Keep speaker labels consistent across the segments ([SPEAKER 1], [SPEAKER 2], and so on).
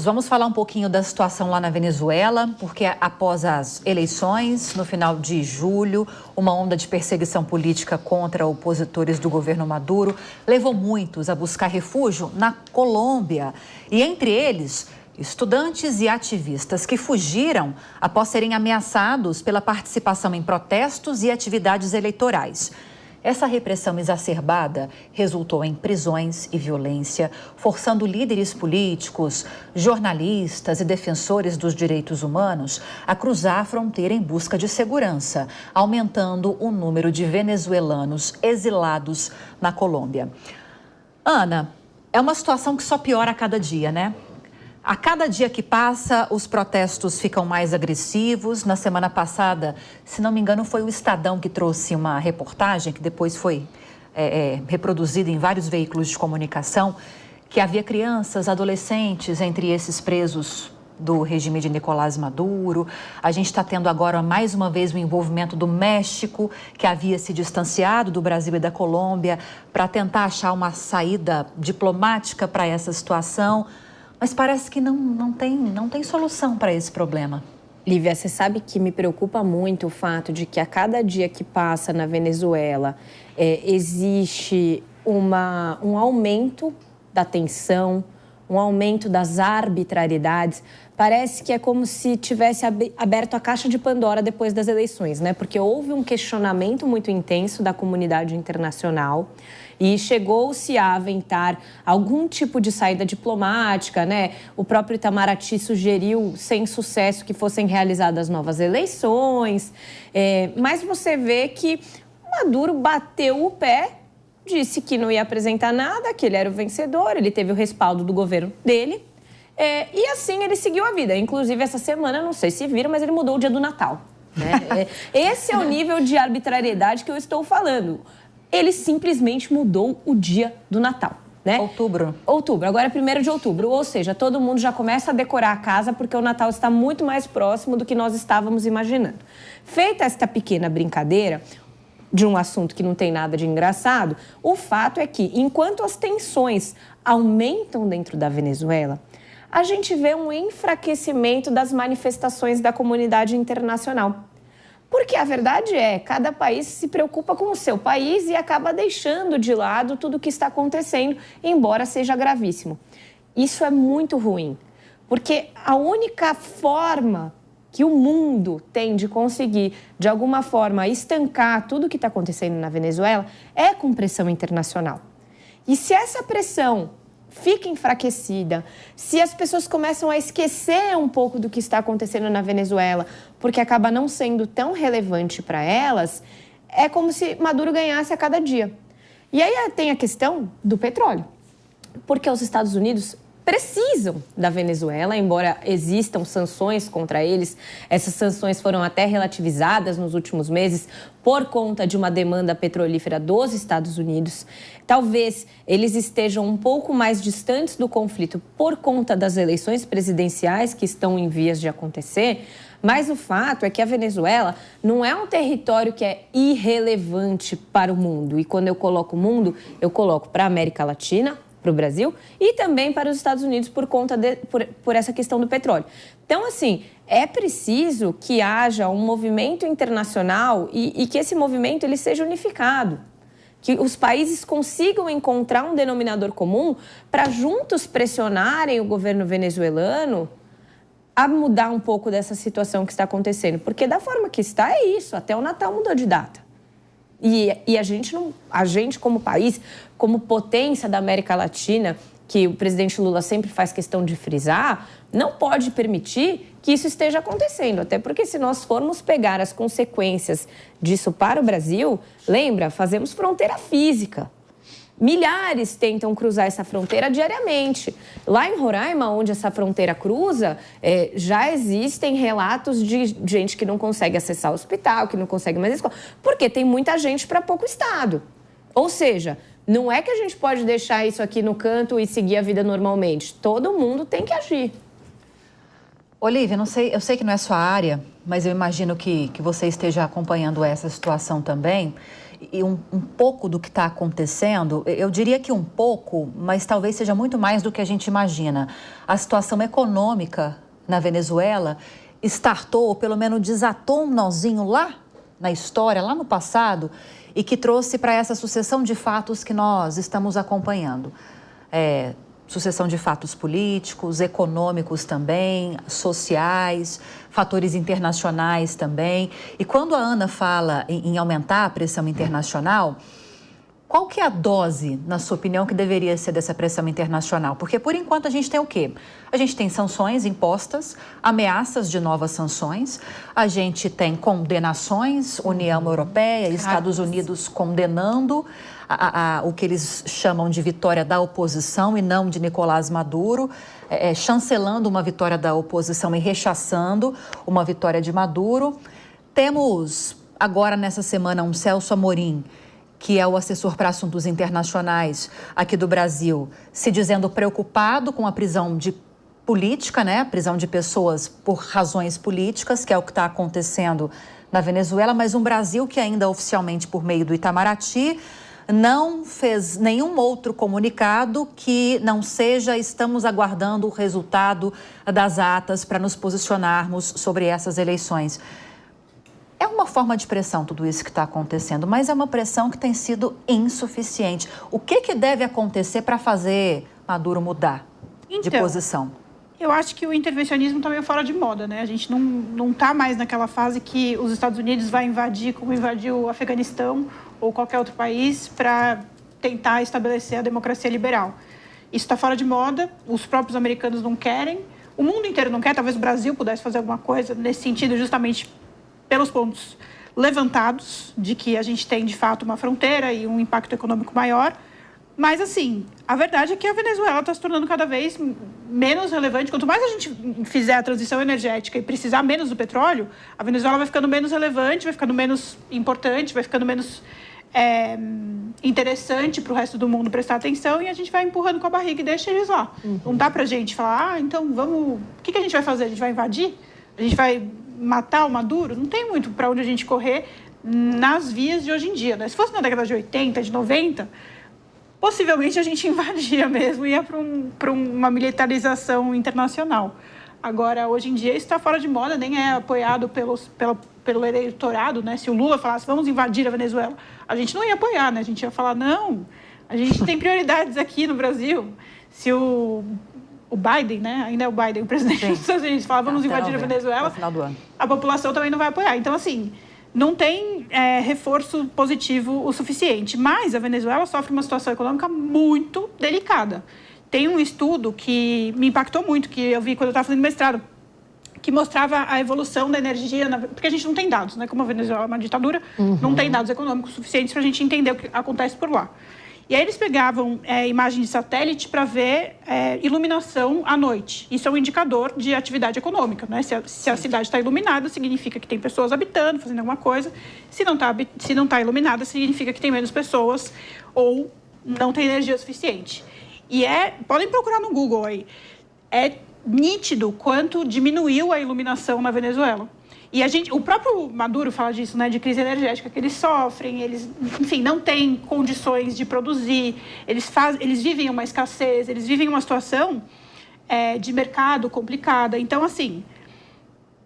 [SPEAKER 1] Vamos falar um pouquinho da situação lá na Venezuela, porque após as eleições, no final de julho, uma onda de perseguição política contra opositores do governo Maduro levou muitos a buscar refúgio na Colômbia. E entre eles, estudantes e ativistas que fugiram após serem ameaçados pela participação em protestos e atividades eleitorais. Essa repressão exacerbada resultou em prisões e violência, forçando líderes políticos, jornalistas e defensores dos direitos humanos a cruzar a fronteira em busca de segurança, aumentando o número de venezuelanos exilados na Colômbia. Ana, é uma situação que só piora a cada dia, né? A cada dia que passa, os protestos ficam mais agressivos. Na semana passada, se não me engano, foi o Estadão que trouxe uma reportagem, que depois foi reproduzida em vários veículos de comunicação, que havia crianças, adolescentes entre esses presos do regime de Nicolás Maduro. A gente está tendo agora, mais uma vez, o envolvimento do México, que havia se distanciado do Brasil e da Colômbia, para tentar achar uma saída diplomática para essa situação. Mas parece que não tem solução para esse problema.
[SPEAKER 2] Lívia, você sabe que me preocupa muito o fato de que a cada dia que passa na Venezuela existe um aumento da tensão, um aumento das arbitrariedades. Parece que é como se tivesse aberto a caixa de Pandora depois das eleições, né? Porque houve um questionamento muito intenso da comunidade internacional e chegou-se a aventar algum tipo de saída diplomática, né? O próprio Itamaraty sugeriu, sem sucesso, que fossem realizadas novas eleições. Mas você vê que Maduro bateu o pé, disse que não ia apresentar nada, que ele era o vencedor, ele teve o respaldo do governo dele. E assim ele seguiu a vida. Inclusive, essa semana, não sei se viram, mas ele mudou o dia do Natal, né? Esse é o nível de arbitrariedade que eu estou falando. Ele simplesmente mudou o dia do Natal, né?
[SPEAKER 1] Outubro.
[SPEAKER 2] Agora é 1º de outubro, ou seja, todo mundo já começa a decorar a casa porque o Natal está muito mais próximo do que nós estávamos imaginando. Feita esta pequena brincadeira de um assunto que não tem nada de engraçado, o fato é que, enquanto as tensões aumentam dentro da Venezuela, a gente vê um enfraquecimento das manifestações da comunidade internacional. Porque a verdade é, cada país se preocupa com o seu país e acaba deixando de lado tudo o que está acontecendo, embora seja gravíssimo. Isso é muito ruim, porque a única forma que o mundo tem de conseguir, de alguma forma, estancar tudo o que está acontecendo na Venezuela é com pressão internacional. E se essa pressão fica enfraquecida, se as pessoas começam a esquecer um pouco do que está acontecendo na Venezuela, porque acaba não sendo tão relevante para elas, é como se Maduro ganhasse a cada dia. E aí tem a questão do petróleo, porque os Estados Unidos precisam da Venezuela, embora existam sanções contra eles. Essas sanções foram até relativizadas nos últimos meses por conta de uma demanda petrolífera dos Estados Unidos. Talvez eles estejam um pouco mais distantes do conflito por conta das eleições presidenciais que estão em vias de acontecer, mas o fato é que a Venezuela não é um território que é irrelevante para o mundo. E quando eu coloco o mundo, eu coloco para a América Latina, para o Brasil e também para os Estados Unidos por essa questão do petróleo. Então, assim, é preciso que haja um movimento internacional e que esse movimento ele seja unificado, que os países consigam encontrar um denominador comum para juntos pressionarem o governo venezuelano a mudar um pouco dessa situação que está acontecendo. Porque da forma que está, é isso, até o Natal mudou de data. E a gente como país, como potência da América Latina, que o presidente Lula sempre faz questão de frisar, não pode permitir que isso esteja acontecendo. Até porque se nós formos pegar as consequências disso para o Brasil, lembra, fazemos fronteira física. Milhares tentam cruzar essa fronteira diariamente. Lá em Roraima, onde essa fronteira cruza, já existem relatos de gente que não consegue acessar o hospital, que não consegue mais escola, porque tem muita gente para pouco estado. Ou seja, não é que a gente pode deixar isso aqui no canto e seguir a vida normalmente. Todo mundo tem que agir.
[SPEAKER 1] Olívia, não sei, eu sei que não é sua área, mas eu imagino que você esteja acompanhando essa situação também. e um pouco do que está acontecendo, eu diria que um pouco, mas talvez seja muito mais do que a gente imagina. A situação econômica na Venezuela startou, ou pelo menos desatou um nozinho lá na história, lá no passado, e que trouxe para essa sucessão de fatos que nós estamos acompanhando. Sucessão de fatos políticos, econômicos também, sociais, fatores internacionais também. E quando a Ana fala em aumentar a pressão internacional, qual que é a dose, na sua opinião, que deveria ser dessa pressão internacional? Porque, por enquanto, a gente tem o quê? A gente tem sanções impostas, ameaças de novas sanções, a gente tem condenações, União Europeia, Estados Unidos condenando o que eles chamam de vitória da oposição e não de Nicolás Maduro, chancelando uma vitória da oposição e rechaçando uma vitória de Maduro. Temos agora, nessa semana, um Celso Amorim, que é o assessor para assuntos internacionais aqui do Brasil, se dizendo preocupado com a prisão de política, né? A prisão de pessoas por razões políticas, que é o que está acontecendo na Venezuela, mas um Brasil que ainda oficialmente, por meio do Itamaraty, não fez nenhum outro comunicado que não seja estamos aguardando o resultado das atas para nos posicionarmos sobre essas eleições. É uma forma de pressão tudo isso que está acontecendo, mas é uma pressão que tem sido insuficiente. O que deve acontecer para fazer Maduro mudar de posição?
[SPEAKER 3] Eu acho que o intervencionismo está meio fora de moda, né? A gente não está mais naquela fase que os Estados Unidos vai invadir, como invadiu o Afeganistão ou qualquer outro país, para tentar estabelecer a democracia liberal. Isso está fora de moda, os próprios americanos não querem, o mundo inteiro não quer, talvez o Brasil pudesse fazer alguma coisa nesse sentido, justamente pelos pontos levantados de que a gente tem, de fato, uma fronteira e um impacto econômico maior. Mas, assim, a verdade é que a Venezuela está se tornando cada vez menos relevante. Quanto mais a gente fizer a transição energética e precisar menos do petróleo, a Venezuela vai ficando menos relevante, vai ficando menos importante, vai ficando menos interessante para o resto do mundo prestar atenção, e a gente vai empurrando com a barriga e deixa eles lá. Não dá para a gente falar, então vamos... O que a gente vai fazer? A gente vai invadir? A gente vai matar o Maduro? Não tem muito para onde a gente correr nas vias de hoje em dia, né? Se fosse na década de 80, de 90... possivelmente a gente invadia mesmo e ia para uma militarização internacional. Agora, hoje em dia, isso está fora de moda, nem é apoiado pelo eleitorado, né? Se o Lula falasse, vamos invadir a Venezuela, a gente não ia apoiar, né? A gente ia falar, não, a gente tem prioridades aqui no Brasil. Se o Biden, né? Ainda é o Biden, o presidente dos Estados Unidos, fala, vamos invadir a Venezuela, a população também não vai apoiar. Então, assim... não tem reforço positivo o suficiente. Mas a Venezuela sofre uma situação econômica muito delicada. Tem um estudo que me impactou muito, que eu vi quando eu estava fazendo mestrado, que mostrava a evolução da energia, porque a gente não tem dados, né? Como a Venezuela é uma ditadura, não tem dados econômicos suficientes para a gente entender o que acontece por lá. E aí eles pegavam imagem de satélite para ver iluminação à noite. Isso é um indicador de atividade econômica, né? Se a cidade está iluminada, significa que tem pessoas habitando, fazendo alguma coisa. Se não tá iluminada, significa que tem menos pessoas ou não tem energia suficiente. E podem procurar no Google aí. É nítido quanto diminuiu a iluminação na Venezuela. E o próprio Maduro fala disso, né, de crise energética que eles sofrem, eles, enfim, não têm condições de produzir, eles vivem uma escassez, eles vivem uma situação de mercado complicada. Então, assim,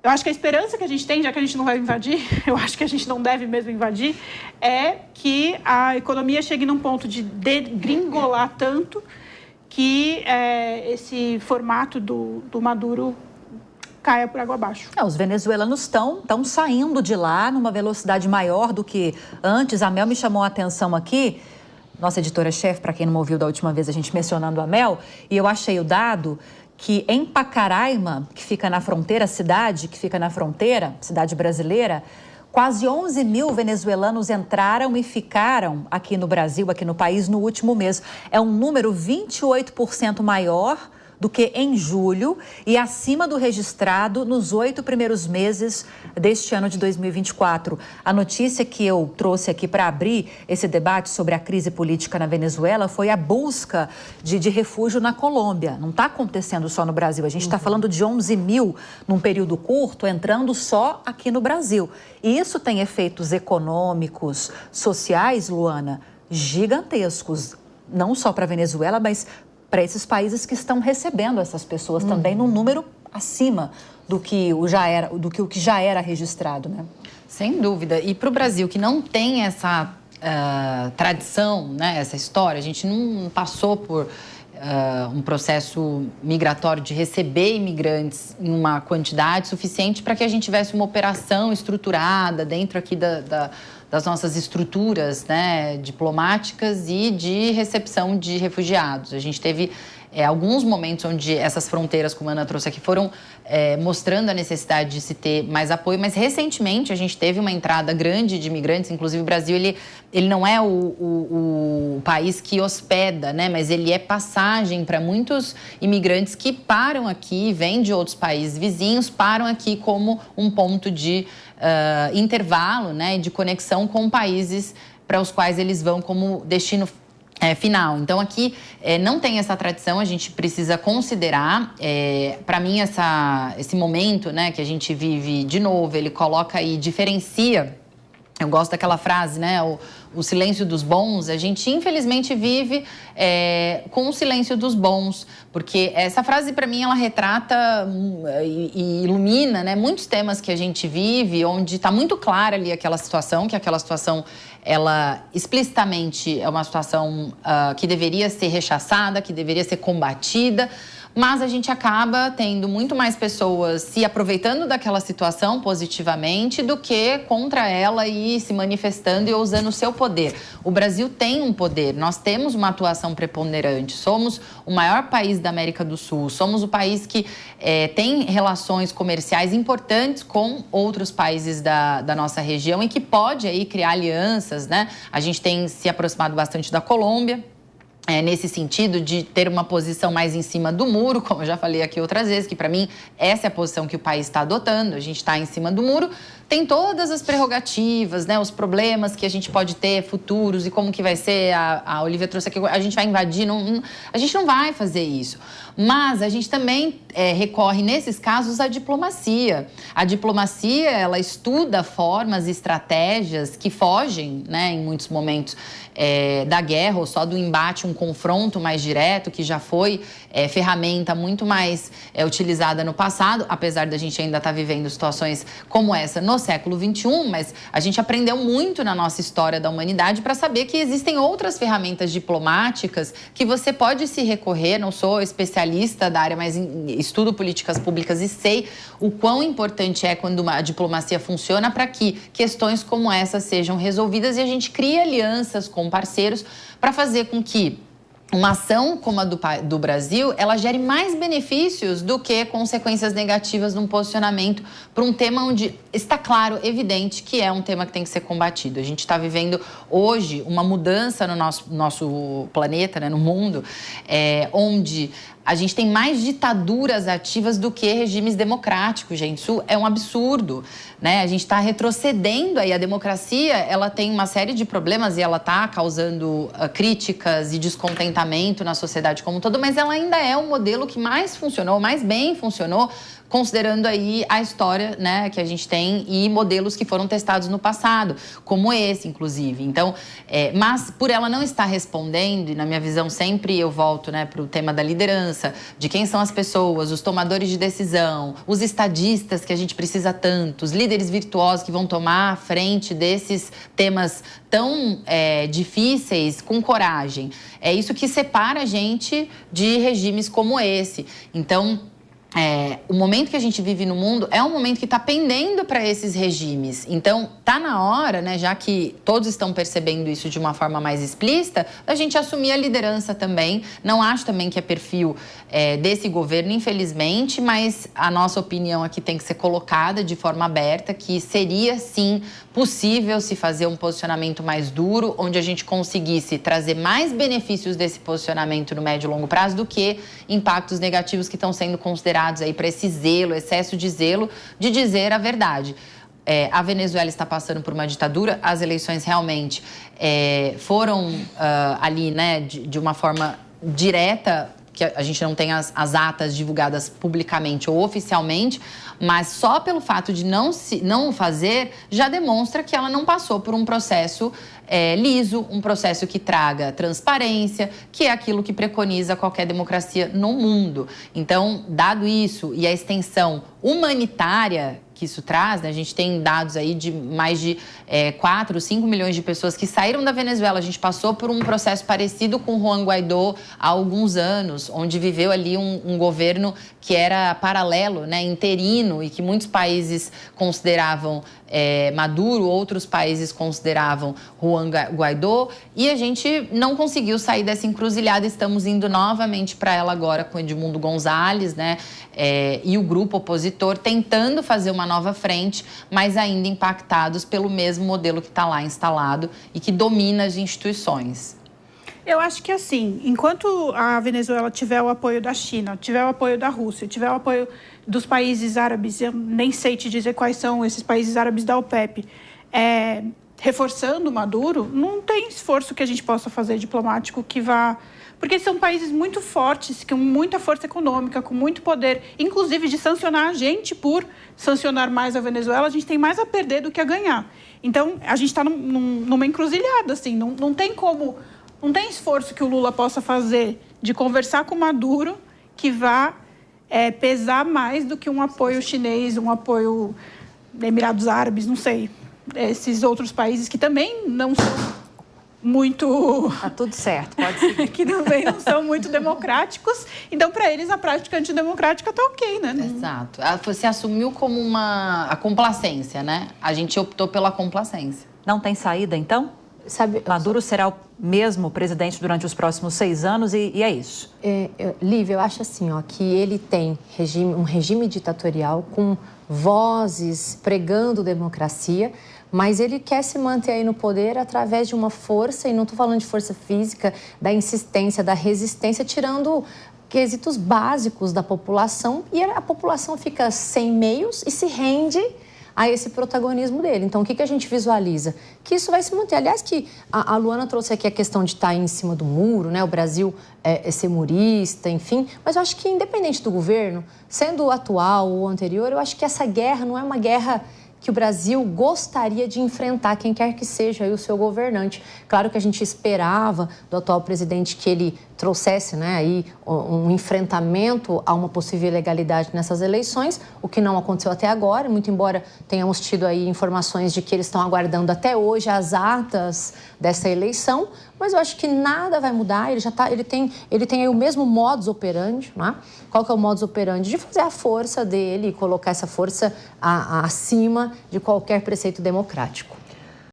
[SPEAKER 3] eu acho que a esperança que a gente tem, já que a gente não vai invadir, eu acho que a gente não deve mesmo invadir, é que a economia chegue num ponto de degringolar tanto que esse formato do Maduro caia por água abaixo.
[SPEAKER 1] Os venezuelanos estão saindo de lá numa velocidade maior do que antes. A Mel me chamou a atenção aqui, nossa editora-chefe, para quem não ouviu da última vez a gente mencionando a Mel, e eu achei o dado que em Pacaraima, que fica na fronteira, cidade que fica na fronteira, cidade brasileira, quase 11 mil venezuelanos entraram e ficaram aqui no Brasil, aqui no país, no último mês. É um número 28% maior do que em julho e acima do registrado nos 8 primeiros meses deste ano de 2024. A notícia que eu trouxe aqui para abrir esse debate sobre a crise política na Venezuela foi a busca de refúgio na Colômbia. Não está acontecendo só no Brasil. A gente está falando de 11 mil num período curto, entrando só aqui no Brasil. E isso tem efeitos econômicos, sociais, Luana, gigantescos. Não só para a Venezuela, mas para esses países que estão recebendo essas pessoas também num número acima do que o que já era registrado, né?
[SPEAKER 4] Sem dúvida. E para o Brasil, que não tem essa tradição, né, essa história, a gente não passou por um processo migratório de receber imigrantes em uma quantidade suficiente para que a gente tivesse uma operação estruturada dentro aqui das nossas estruturas, né, diplomáticas e de recepção de refugiados. A gente teve alguns momentos onde essas fronteiras, como a Ana trouxe aqui, foram mostrando a necessidade de se ter mais apoio, mas recentemente a gente teve uma entrada grande de imigrantes, inclusive o Brasil, ele não é o país que hospeda, né, mas ele é passagem para muitos imigrantes que param aqui, vêm de outros países vizinhos, param aqui como um ponto de intervalo, né, de conexão com países para os quais eles vão como destino final. Então, aqui não tem essa tradição, a gente precisa considerar. Para mim, esse momento, né, que a gente vive de novo, ele coloca aí, diferencia. Eu gosto daquela frase, né, o silêncio dos bons. A gente, infelizmente, vive com o silêncio dos bons, porque essa frase, para mim, ela retrata e ilumina, né, muitos temas que a gente vive, onde está muito clara ali aquela situação, que aquela situação, ela explicitamente é uma situação que deveria ser rechaçada, que deveria ser combatida, mas a gente acaba tendo muito mais pessoas se aproveitando daquela situação positivamente do que contra ela e se manifestando e usando o seu poder. O Brasil tem um poder, nós temos uma atuação preponderante, somos o maior país da América do Sul, somos o país que tem relações comerciais importantes com outros países da nossa região e que pode aí criar alianças, né? A gente tem se aproximado bastante da Colômbia, nesse sentido de ter uma posição mais em cima do muro, como eu já falei aqui outras vezes, que para mim essa é a posição que o país está adotando, a gente está em cima do muro, tem todas as prerrogativas, né, os problemas que a gente pode ter futuros e como que vai ser, a Olivia trouxe aqui, a gente vai invadir, a gente não vai fazer isso. Mas a gente também recorre, nesses casos, à diplomacia. A diplomacia, ela estuda formas e estratégias que fogem, né, em muitos momentos, da guerra ou só do embate, um confronto mais direto, que já foi ferramenta muito mais utilizada no passado, apesar da gente ainda estar vivendo situações como essa no século XXI, mas a gente aprendeu muito na nossa história da humanidade para saber que existem outras ferramentas diplomáticas que você pode se recorrer. Não sou especialista da área, mas estudo políticas públicas e sei o quão importante é quando a diplomacia funciona para que questões como essa sejam resolvidas e a gente crie alianças com parceiros para fazer com que uma ação como a do Brasil, ela gere mais benefícios do que consequências negativas num posicionamento para um tema onde está claro, evidente, que é um tema que tem que ser combatido. A gente está vivendo hoje uma mudança no nosso planeta, né, no mundo, onde a gente tem mais ditaduras ativas do que regimes democráticos, gente. Isso é um absurdo, né? A gente está retrocedendo aí. A democracia, ela tem uma série de problemas e ela está causando críticas e descontentamento na sociedade como um todo, mas ela ainda é o modelo que mais funcionou, mais bem funcionou, considerando aí a história, né, que a gente tem e modelos que foram testados no passado, como esse, inclusive. Então, mas por ela não estar respondendo, e na minha visão sempre eu volto, né, para o tema da liderança, de quem são as pessoas, os tomadores de decisão, os estadistas que a gente precisa tanto, os líderes virtuosos que vão tomar a frente desses temas tão difíceis com coragem. É isso que separa a gente de regimes como esse. Então, o momento que a gente vive no mundo é um momento que está pendendo para esses regimes. Então, está na hora, né, já que todos estão percebendo isso de uma forma mais explícita, da gente assumir a liderança também. Não acho também que é perfil desse governo, infelizmente, mas a nossa opinião aqui tem que ser colocada de forma aberta, que seria, sim, possível se fazer um posicionamento mais duro, onde a gente conseguisse trazer mais benefícios desse posicionamento no médio e longo prazo do que impactos negativos que estão sendo considerados aí para esse zelo, excesso de zelo de dizer a verdade. A Venezuela está passando por uma ditadura, as eleições realmente foram ali, né, de uma forma direta, que a gente não tem as atas divulgadas publicamente ou oficialmente, mas só pelo fato de não fazer já demonstra que ela não passou por um processo liso, um processo que traga transparência, que é aquilo que preconiza qualquer democracia no mundo. Então, dado isso e a extensão humanitária que isso traz, né? A gente tem dados aí de mais de 4, 5 milhões de pessoas que saíram da Venezuela. A gente passou por um processo parecido com Juan Guaidó há alguns anos, onde viveu ali um governo que era paralelo, né? Interino, e que muitos países consideravam Maduro, outros países consideravam Juan Guaidó, e a gente não conseguiu sair dessa encruzilhada. Estamos indo novamente para ela agora com Edmundo Gonzalez, né? E o grupo opositor tentando fazer uma nova frente, mas ainda impactados pelo mesmo modelo que está lá instalado e que domina as instituições.
[SPEAKER 3] Eu acho que assim, enquanto a Venezuela tiver o apoio da China, tiver o apoio da Rússia, tiver o apoio dos países árabes, eu nem sei te dizer quais são esses países árabes da OPEP, reforçando Maduro, não tem esforço que a gente possa fazer diplomático que vá... Porque são países muito fortes, com muita força econômica, com muito poder, inclusive de sancionar a gente por sancionar mais a Venezuela, a gente tem mais a perder do que a ganhar. Então, a gente está numa encruzilhada, assim, não tem como... Não tem esforço que o Lula possa fazer de conversar com Maduro que vá pesar mais do que um apoio chinês, um apoio Emirados Árabes, não sei. Esses outros países que também não são muito...
[SPEAKER 1] Tá tudo certo, pode seguir.
[SPEAKER 3] Que também não são muito democráticos. Então, para eles, a prática antidemocrática está ok, né?
[SPEAKER 4] Exato. Você assumiu como a complacência, né? A gente optou pela complacência.
[SPEAKER 1] Não tem saída, então? Maduro será o mesmo presidente durante os próximos 6 anos e é isso.
[SPEAKER 5] Lívia, eu acho assim, que ele tem um regime ditatorial com vozes pregando democracia, mas ele quer se manter aí no poder através de uma força, e não estou falando de força física, da insistência, da resistência, tirando quesitos básicos da população, e a população fica sem meios e se rende a esse protagonismo dele. Então, o que a gente visualiza? Que isso vai se manter. Aliás, que a Luana trouxe aqui a questão de estar aí em cima do muro, né? O Brasil ser murista, enfim. Mas eu acho que, independente do governo, sendo o atual ou o anterior, eu acho que essa guerra não é uma guerra que o Brasil gostaria de enfrentar, quem quer que seja aí o seu governante. Claro que a gente esperava do atual presidente que ele trouxesse, né, aí um enfrentamento a uma possível ilegalidade nessas eleições, o que não aconteceu até agora, muito embora tenhamos tido aí informações de que eles estão aguardando até hoje as atas dessa eleição, mas eu acho que nada vai mudar. Ele tem aí o mesmo modus operandi, né? Qual que é o modus operandi? De fazer a força dele e colocar essa força acima de qualquer preceito democrático.